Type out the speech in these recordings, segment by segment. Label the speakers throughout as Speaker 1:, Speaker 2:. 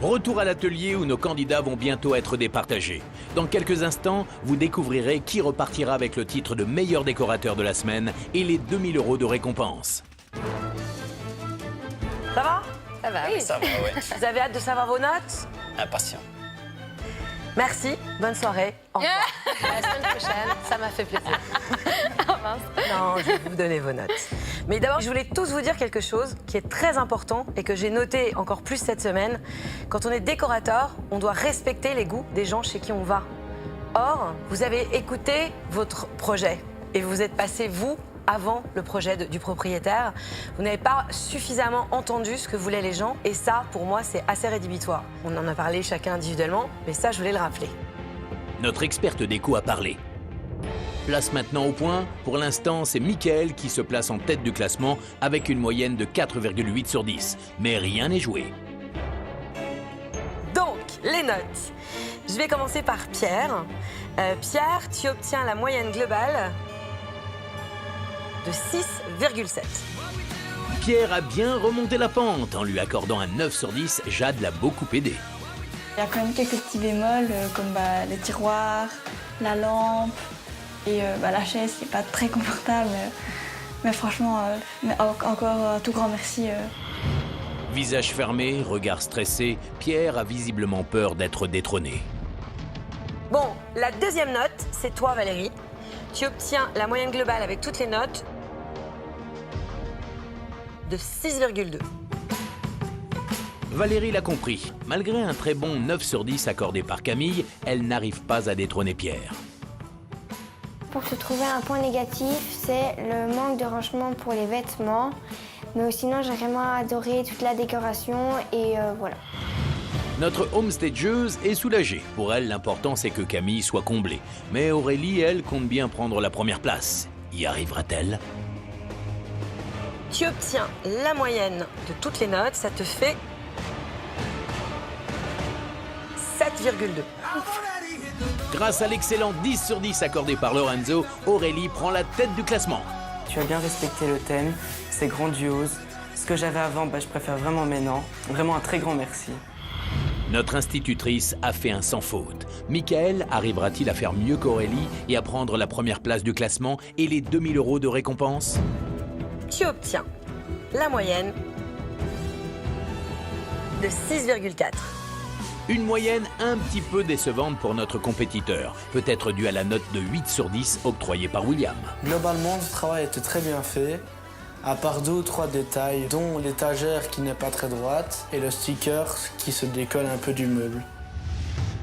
Speaker 1: Retour à l'atelier où nos candidats vont bientôt être départagés. Dans quelques instants, vous découvrirez qui repartira avec le titre de meilleur décorateur de la semaine et les 2000 € de récompense.
Speaker 2: Ça va?
Speaker 3: Ça va,
Speaker 2: Oui.
Speaker 3: ça va, ouais.
Speaker 2: Vous avez hâte de savoir vos notes?
Speaker 3: Impatient.
Speaker 2: Merci, bonne soirée. Au revoir.
Speaker 4: À la semaine prochaine, ça m'a fait plaisir.
Speaker 2: Non, je vais vous donner vos notes. Mais d'abord, je voulais tous vous dire quelque chose qui est très important et que j'ai noté encore plus cette semaine. Quand on est décorateur, on doit respecter les goûts des gens chez qui on va. Or, vous avez écouté votre projet et vous êtes passé, vous, avant le projet du propriétaire. Vous n'avez pas suffisamment entendu ce que voulaient les gens et ça, pour moi, c'est assez rédhibitoire. On en a parlé chacun individuellement, mais ça, je voulais le rappeler.
Speaker 1: Notre experte déco a parlé. Place maintenant au point. Pour l'instant, c'est Mickaël qui se place en tête du classement avec une moyenne de 4,8 sur 10. Mais rien n'est joué.
Speaker 2: Donc, les notes. Je vais commencer par Pierre. Pierre, tu obtiens la moyenne globale de 6,7.
Speaker 1: Pierre a bien remonté la pente. En lui accordant un 9 sur 10, Jade l'a beaucoup aidé.
Speaker 5: Il y a quand même quelques petits bémols comme les tiroirs, la lampe et la chaise qui n'est pas très confortable. Mais franchement, encore un tout grand merci.
Speaker 1: Visage fermé, regard stressé, Pierre a visiblement peur d'être détrôné.
Speaker 2: Bon, la deuxième note, c'est toi Valérie. Tu obtiens la moyenne globale avec toutes les notes de 6,2.
Speaker 1: Valérie l'a compris. Malgré un très bon 9 sur 10 accordé par Camille, elle n'arrive pas à détrôner Pierre.
Speaker 6: Pour se trouver un point négatif, c'est le manque de rangement pour les vêtements. Mais sinon, j'ai vraiment adoré toute la décoration et voilà.
Speaker 1: Notre homestageuse est soulagée. Pour elle, l'important c'est que Camille soit comblée. Mais Aurélie, elle, compte bien prendre la première place. Y arrivera-t-elle?
Speaker 2: Tu obtiens la moyenne de toutes les notes, ça te fait 7,2.
Speaker 1: Grâce à l'excellent 10 sur 10 accordé par Lorenzo, Aurélie prend la tête du classement.
Speaker 7: Tu as bien respecté le thème, c'est grandiose. Ce que j'avais avant, je préfère vraiment maintenant. Vraiment un très grand merci.
Speaker 1: Notre institutrice a fait un sans faute. Mickaël arrivera-t-il à faire mieux qu'Aurélie et à prendre la première place du classement et les 2000 € de récompense?
Speaker 2: Tu obtiens la moyenne de 6,4.
Speaker 1: Une moyenne un petit peu décevante pour notre compétiteur, peut-être due à la note de 8 sur 10 octroyée par William.
Speaker 8: Globalement, le travail était très bien fait, à part 2 ou 3 détails, dont l'étagère qui n'est pas très droite et le sticker qui se décolle un peu du meuble.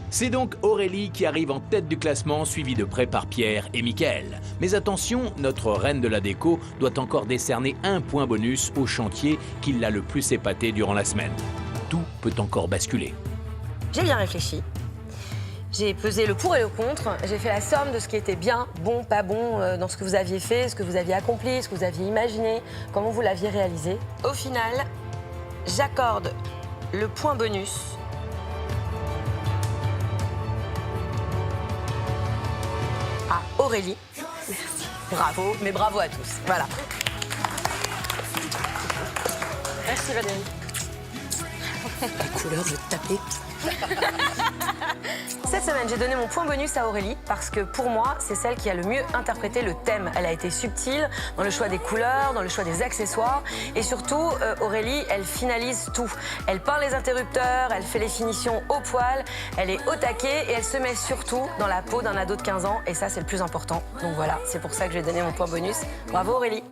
Speaker 1: C'est donc Aurélie qui arrive en tête du classement, suivie de près par Pierre et Mickaël. Mais attention, notre reine de la déco doit encore décerner un point bonus au chantier qui l'a le plus épaté durant la semaine. Tout peut encore basculer.
Speaker 2: J'ai bien réfléchi. J'ai pesé le pour et le contre. J'ai fait la somme de ce qui était bien, bon, pas bon dans ce que vous aviez fait, ce que vous aviez accompli, ce que vous aviez imaginé, comment vous l'aviez réalisé. Au final, j'accorde le point bonus à Aurélie. Merci. Bravo, mais bravo à tous. Voilà.
Speaker 4: Merci Valérie.
Speaker 2: Les couleurs, je vais te taper. Cette semaine, j'ai donné mon point bonus à Aurélie parce que pour moi, c'est celle qui a le mieux interprété le thème. Elle a été subtile dans le choix des couleurs, dans le choix des accessoires et surtout, Aurélie, elle finalise tout. Elle peint les interrupteurs, elle fait les finitions au poil, elle est au taquet et elle se met surtout dans la peau d'un ado de 15 ans et ça, c'est le plus important. Donc voilà, c'est pour ça que j'ai donné mon point bonus. Bravo Aurélie.